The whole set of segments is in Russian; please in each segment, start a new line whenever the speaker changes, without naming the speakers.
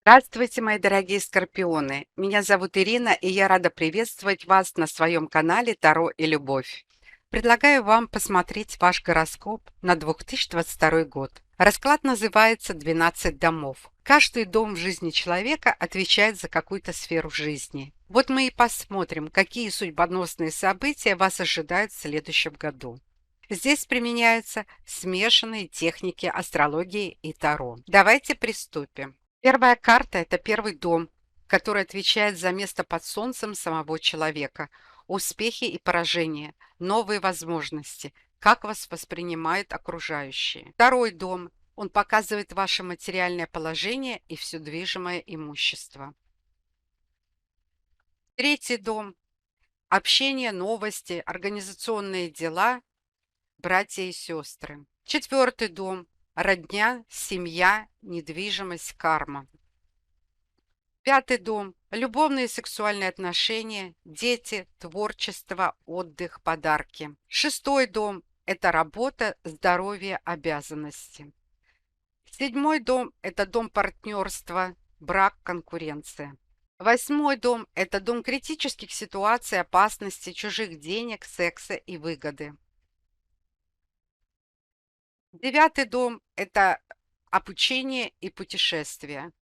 Здравствуйте, мои дорогие скорпионы! Меня зовут Ирина, и я рада приветствовать вас на своем канале Таро и Любовь. Предлагаю вам посмотреть ваш гороскоп на 2022 год. Расклад называется «12 домов». Каждый дом в жизни человека отвечает за какую-то сферу жизни. Вот мы и посмотрим, какие судьбоносные события вас ожидают в следующем году. Здесь применяются смешанные техники астрологии и Таро. Давайте приступим. Первая карта – это первый дом, который отвечает за место под солнцем самого человека, успехи и поражения, новые возможности, как вас воспринимают окружающие. Второй дом – он показывает ваше материальное положение и все движимое имущество. Третий дом – общение, новости, организационные дела, братья и сестры. Четвертый дом – родня, семья, недвижимость, карма. Пятый дом – любовные и сексуальные отношения, дети, творчество, отдых, подарки. Шестой дом – это работа, здоровье, обязанности. Седьмой дом – это дом партнерства, брак, конкуренция. Восьмой дом – это дом критических ситуаций, опасности, чужих денег, секса и выгоды. Девятый дом – это обучение и путешествия.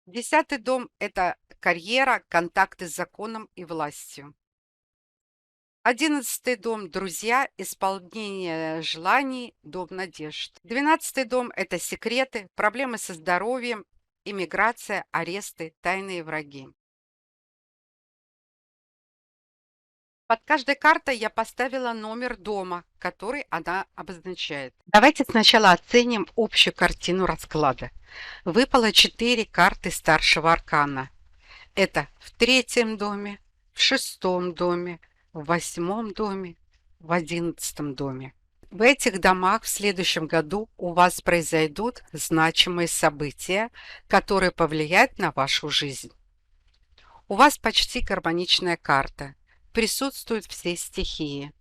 Десятый дом – это карьера, контакты с законом и властью. 11 дом – друзья, исполнение желаний, дом надежд. 12 дом – это секреты, проблемы со здоровьем, иммиграция, аресты, тайные враги. Под каждой картой я поставила номер дома, который она обозначает. Давайте сначала оценим общую картину расклада. Выпало 4 карты старшего аркана. Это в третьем доме, в шестом доме, в восьмом доме, в 11 доме. В этих домах в следующем году у вас произойдут значимые события, которые повлияют на вашу жизнь. У вас почти гармоничная карта. Присутствуют все стихии.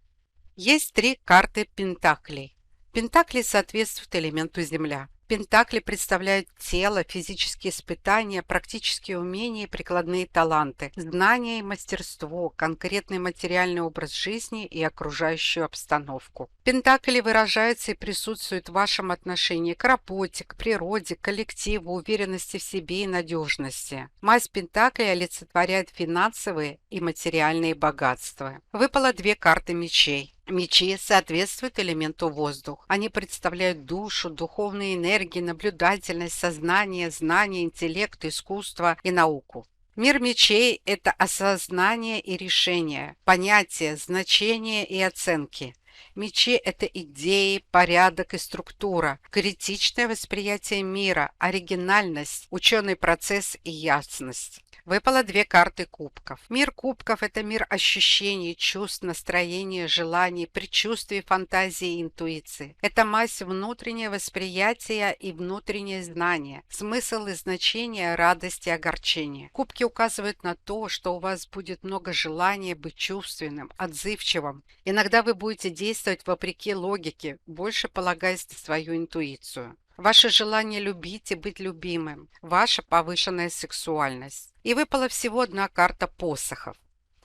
Есть 3 карты пентаклей. Пентакли соответствуют элементу Земля. Пентакли представляют тело, физические испытания, практические умения и прикладные таланты, знания и мастерство, конкретный материальный образ жизни и окружающую обстановку. Пентакли выражаются и присутствуют в вашем отношении к работе, к природе, к коллективу, уверенности в себе и надежности. Мазь пентаклей олицетворяет финансовые и материальные богатства. Выпало 2 карты мечей. Мечи соответствуют элементу воздух. Они представляют душу, духовные энергии, наблюдательность, сознание, знание, интеллект, искусство и науку. Мир мечей – это осознание и решение, понятия, значения и оценки. Мечи – это идеи, порядок и структура, критичное восприятие мира, оригинальность, ученый процесс и ясность. Выпало 2 карты кубков. Мир кубков – это мир ощущений, чувств, настроения, желаний, предчувствий, фантазии и интуиции. Это мазь внутреннее восприятие и внутреннее знание, смысл и значение, радость и огорчение. Кубки указывают на то, что у вас будет много желания быть чувственным, отзывчивым. Иногда вы будете действовать вопреки логике, больше полагаясь на свою интуицию. Ваше желание любить и быть любимым, ваша повышенная сексуальность. И выпала всего 1 карта посохов.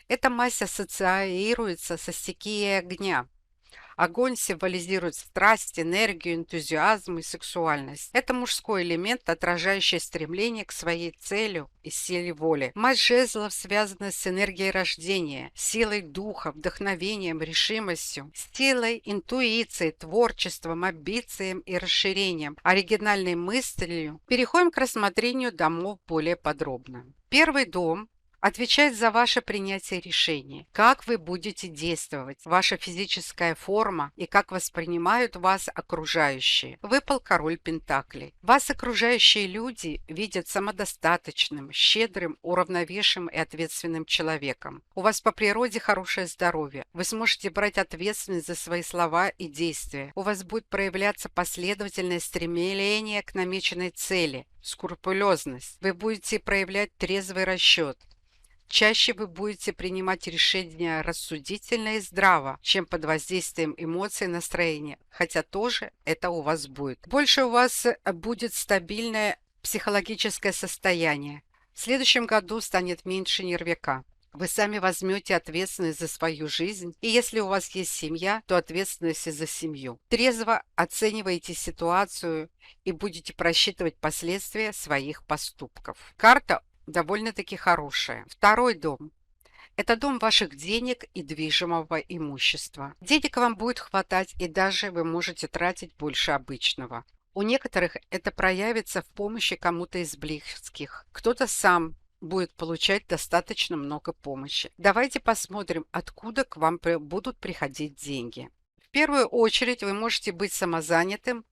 Эта мазь ассоциируется со стихией огня. Огонь символизирует страсть, энергию, энтузиазм и сексуальность. Это мужской элемент, отражающий стремление к своей цели и силе воли. Мать жезлов связана с энергией рождения, силой духа, вдохновением, решимостью, силой интуиции, творчеством, амбициям и расширением, оригинальной мыслью. Переходим к рассмотрению домов более подробно. Первый дом отвечает за ваше принятие решений, как вы будете действовать, ваша физическая форма и как воспринимают вас окружающие. Выпал король пентаклей. Вас окружающие люди видят самодостаточным, щедрым, уравновешенным и ответственным человеком. У вас по природе хорошее здоровье. Вы сможете брать ответственность за свои слова и действия. У вас будет проявляться последовательное стремление к намеченной цели, скрупулезность. Вы будете проявлять трезвый расчет. Чаще вы будете принимать решения рассудительно и здраво, чем под воздействием эмоций и настроения, хотя тоже это у вас будет. Больше у вас будет стабильное психологическое состояние. В следующем году станет меньше нервяка. Вы сами возьмете ответственность за свою жизнь, и если у вас есть семья, то ответственность и за семью. Трезво оцениваете ситуацию и будете просчитывать последствия своих поступков. Карта довольно-таки хорошая. Второй дом. Это дом ваших денег и движимого имущества. Денег вам будет хватать, и даже вы можете тратить больше обычного. У некоторых это проявится в помощи кому-то из близких. Кто-то сам будет получать достаточно много помощи. Давайте посмотрим, откуда к вам будут приходить деньги. В первую очередь вы можете быть самозанятым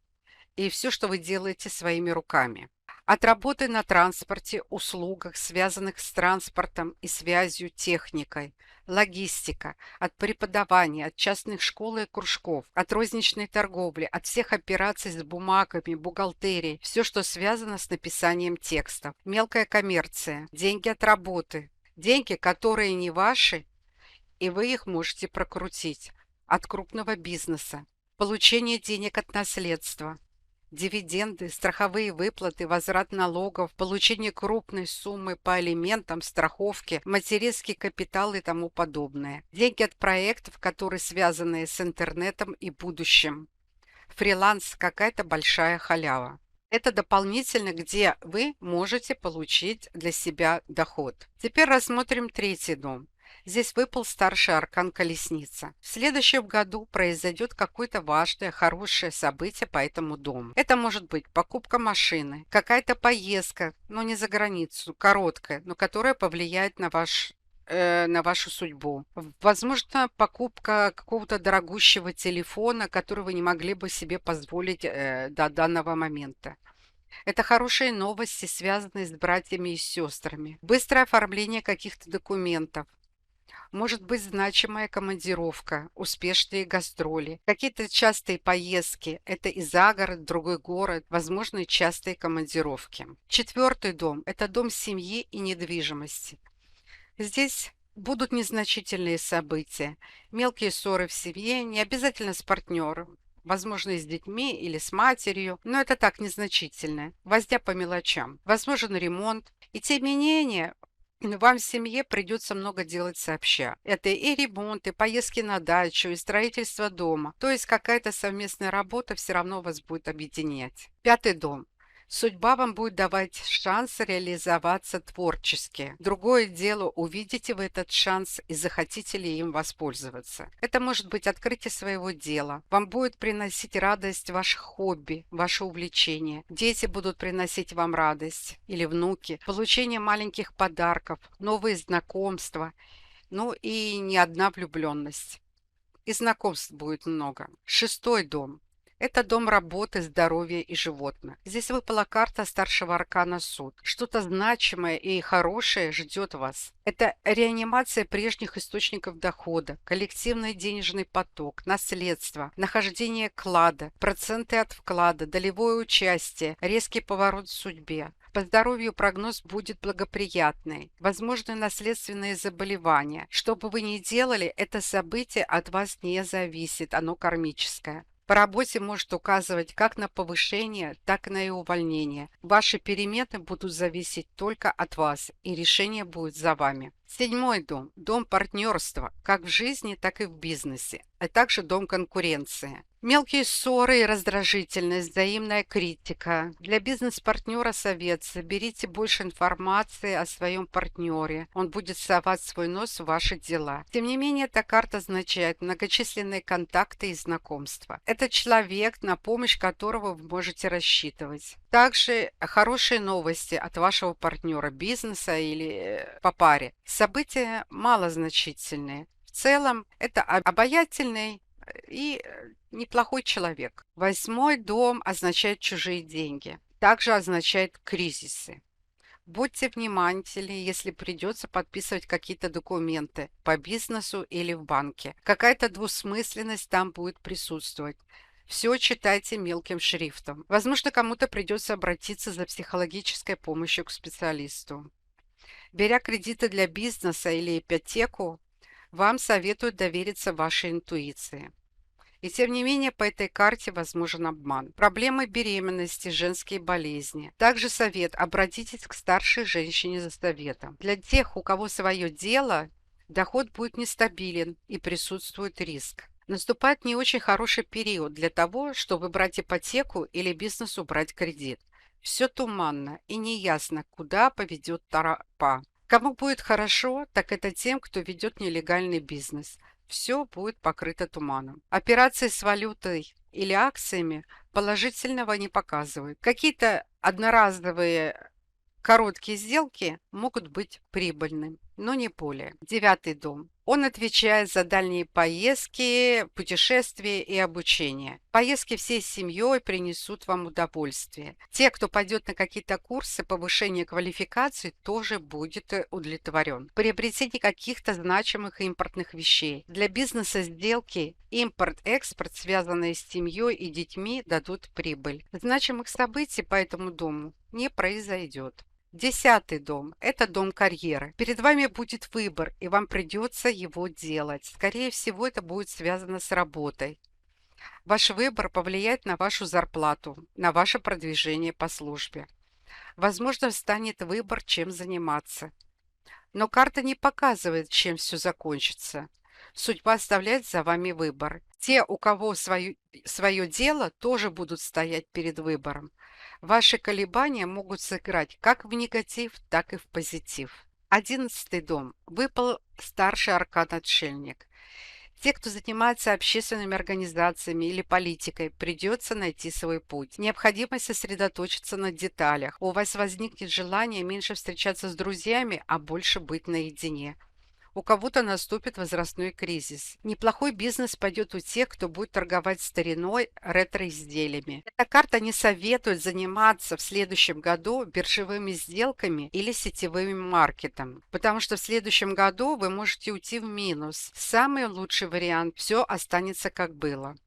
и все, что вы делаете своими руками. От работы на транспорте, услугах, связанных с транспортом и связью, техникой, логистика, от преподавания, от частных школ и кружков, от розничной торговли, от всех операций с бумагами, бухгалтерией, все, что связано с написанием текстов, мелкая коммерция, деньги от работы, деньги, которые не ваши, и вы их можете прокрутить, от крупного бизнеса, получение денег от наследства, дивиденды, страховые выплаты, возврат налогов, получение крупной суммы по алиментам, страховке, материнский капитал и тому подобное. Деньги от проектов, которые связаны с интернетом и будущим. Фриланс – какая-то большая халява. Это дополнительно, где вы можете получить для себя доход. Теперь рассмотрим третий дом. Здесь выпал старший аркан колесница. В следующем году произойдет какое-то важное, хорошее событие по этому дому. Это может быть покупка машины, какая-то поездка, но не за границу, короткая, но которая повлияет на вашу судьбу. Возможно, покупка какого-то дорогущего телефона, который вы не могли бы себе позволить до данного момента. Это хорошие новости, связанные с братьями и сестрами. Быстрое оформление каких-то документов. Может быть значимая командировка, успешные гастроли, какие-то частые поездки, это и за город, другой город, возможно, и частые командировки. Четвертый дом – это дом семьи и недвижимости. Здесь будут незначительные события, мелкие ссоры в семье, не обязательно с партнером, возможно, и с детьми или с матерью, но это так незначительно, возня по мелочам. Возможен ремонт, и тем не менее, вам в семье придется много делать сообща. Это и ремонт, и поездки на дачу, и строительство дома. То есть какая-то совместная работа все равно вас будет объединять. Пятый дом. Судьба вам будет давать шанс реализоваться творчески. Другое дело, увидите вы этот шанс и захотите ли им воспользоваться. Это может быть открытие своего дела. Вам будет приносить радость ваше хобби, ваше увлечение. Дети будут приносить вам радость или внуки. Получение маленьких подарков, новые знакомства. Ну и не одна влюбленность. И знакомств будет много. Шестой дом. Это дом работы, здоровья и животных. Здесь выпала карта старшего аркана суд. Что-то значимое и хорошее ждет вас. Это реанимация прежних источников дохода, коллективный денежный поток, наследство, нахождение клада, проценты от вклада, долевое участие, резкий поворот в судьбе. По здоровью прогноз будет благоприятный. Возможны наследственные заболевания. Что бы вы ни делали, это событие от вас не зависит, оно кармическое. По работе может указывать как на повышение, так и на и увольнение. Ваши перемены будут зависеть только от вас, и решение будет за вами. Седьмой дом – дом партнерства, как в жизни, так и в бизнесе, а также дом конкуренции. Мелкие ссоры и раздражительность, взаимная критика. Для бизнес-партнера совет: соберите больше информации о своем партнере. Он будет совать свой нос в ваши дела. Тем не менее, эта карта означает многочисленные контакты и знакомства. Это человек, на помощь которого вы можете рассчитывать. Также хорошие новости от вашего партнера бизнеса или по паре. События малозначительные. В целом, это обаятельный и неплохой человек. Восьмой дом означает чужие деньги. Также означает кризисы. Будьте внимательны, если придется подписывать какие-то документы по бизнесу или в банке. Какая-то двусмысленность там будет присутствовать. Все читайте мелким шрифтом. Возможно, кому-то придется обратиться за психологической помощью к специалисту. Беря кредиты для бизнеса или ипотеку, вам советуют довериться вашей интуиции. И тем не менее по этой карте возможен обман. Проблемы беременности, женские болезни. Также совет: обратитесь к старшей женщине за советом. Для тех, у кого свое дело, доход будет нестабилен и присутствует риск. Наступает не очень хороший период для того, чтобы брать ипотеку или бизнесу брать кредит. Все туманно и неясно, куда поведет тропа. Кому будет хорошо, так это тем, кто ведет нелегальный бизнес. Все будет покрыто туманом. Операции с валютой или акциями положительного не показывают. Какие-то одноразовые короткие сделки могут быть прибыльными, но не более. Девятый дом. Он отвечает за дальние поездки, путешествия и обучение. Поездки всей семьей принесут вам удовольствие. Те, кто пойдет на какие-то курсы повышения квалификации, тоже будет удовлетворен. Приобретение каких-то значимых импортных вещей. Для бизнеса сделки импорт-экспорт, связанные с семьей и детьми, дадут прибыль. Значимых событий по этому дому не произойдет. Десятый дом – это дом карьеры. Перед вами будет выбор, и вам придется его делать. Скорее всего, это будет связано с работой. Ваш выбор повлияет на вашу зарплату, на ваше продвижение по службе. Возможно, станет выбор, чем заниматься. Но карта не показывает, чем все закончится. Судьба оставляет за вами выбор. Те, у кого свое дело, тоже будут стоять перед выбором. Ваши колебания могут сыграть как в негатив, так и в позитив. 11-й дом. Выпал старший аркан-отшельник. Те, кто занимается общественными организациями или политикой, придется найти свой путь. Необходимо сосредоточиться на деталях. У вас возникнет желание меньше встречаться с друзьями, а больше быть наедине. У кого-то наступит возрастной кризис. Неплохой бизнес пойдет у тех, кто будет торговать стариной, ретро-изделиями. Эта карта не советует заниматься в следующем году биржевыми сделками или сетевым маркетом, потому что в следующем году вы можете уйти в минус. Самый лучший вариант – все останется как было.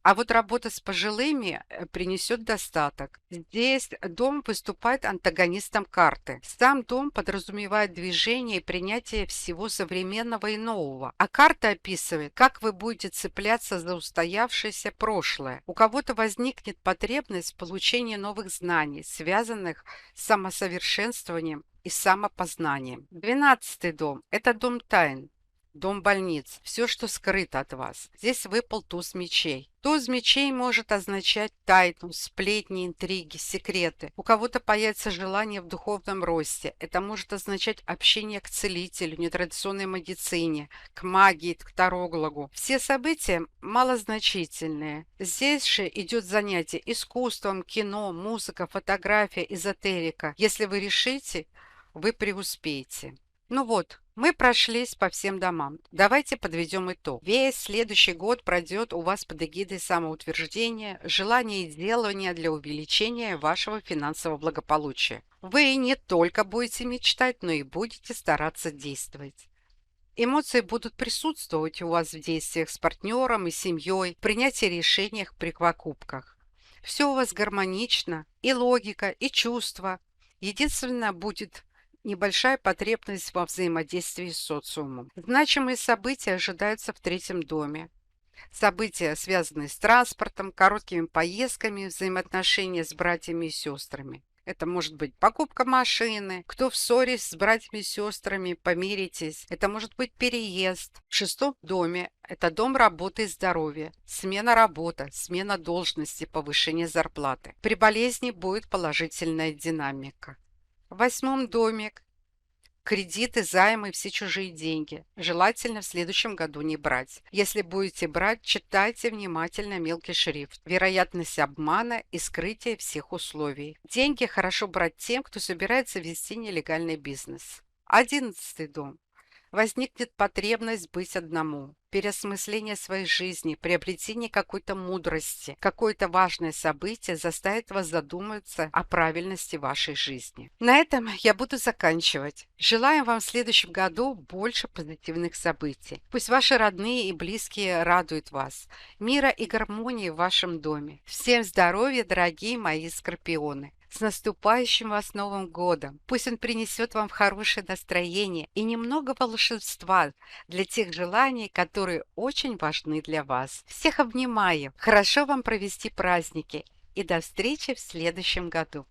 А вот работа с пожилыми принесет достаток. Здесь дом выступает антагонистом карты. Сам дом подразумевает движение и принятие всего современного и нового. А карта описывает, как вы будете цепляться за устоявшееся прошлое. У кого-то возникнет потребность в получении новых знаний, связанных с самосовершенствованием и самопознанием. 12-й дом – это дом тайн. Дом больниц. Все, что скрыто от вас. Здесь выпал туз мечей. Туз мечей может означать тайну, сплетни, интриги, секреты. У кого-то появится желание в духовном росте. Это может означать общение к целителю, нетрадиционной медицине, к магии, к тарологу. Все события малозначительные. Здесь же идет занятие искусством, кино, музыка, фотография, эзотерика. Если вы решите, вы преуспеете. Ну вот, мы прошлись по всем домам. Давайте подведем итог. Весь следующий год пройдет у вас под эгидой самоутверждения, желания и делания для увеличения вашего финансового благополучия. Вы не только будете мечтать, но и будете стараться действовать. Эмоции будут присутствовать у вас в действиях с партнером и семьей, в принятии решений при покупках. Все у вас гармонично, и логика, и чувства. Единственное, будет небольшая потребность во взаимодействии с социумом. Значимые события ожидаются в третьем доме. События, связанные с транспортом, короткими поездками, взаимоотношения с братьями и сестрами. Это может быть покупка машины, кто в ссоре с братьями и сестрами, помиритесь. Это может быть переезд. В шестом доме – это дом работы и здоровья, смена работы, смена должности, повышение зарплаты. При болезни будет положительная динамика. В восьмом доме кредиты, займы, все чужие деньги. Желательно в следующем году не брать. Если будете брать, читайте внимательно мелкий шрифт. Вероятность обмана и скрытия всех условий. Деньги хорошо брать тем, кто собирается вести нелегальный бизнес. 11-й дом. Возникнет потребность быть одному. Переосмысление своей жизни, приобретение какой-то мудрости, какое-то важное событие заставит вас задуматься о правильности вашей жизни. На этом я буду заканчивать. Желаю вам в следующем году больше позитивных событий. Пусть ваши родные и близкие радуют вас. Мира и гармонии в вашем доме. Всем здоровья, дорогие мои скорпионы! С наступающим вас Новым годом! Пусть он принесет вам хорошее настроение и немного волшебства для тех желаний, которые очень важны для вас. Всех обнимаю! Хорошо вам провести праздники и до встречи в следующем году!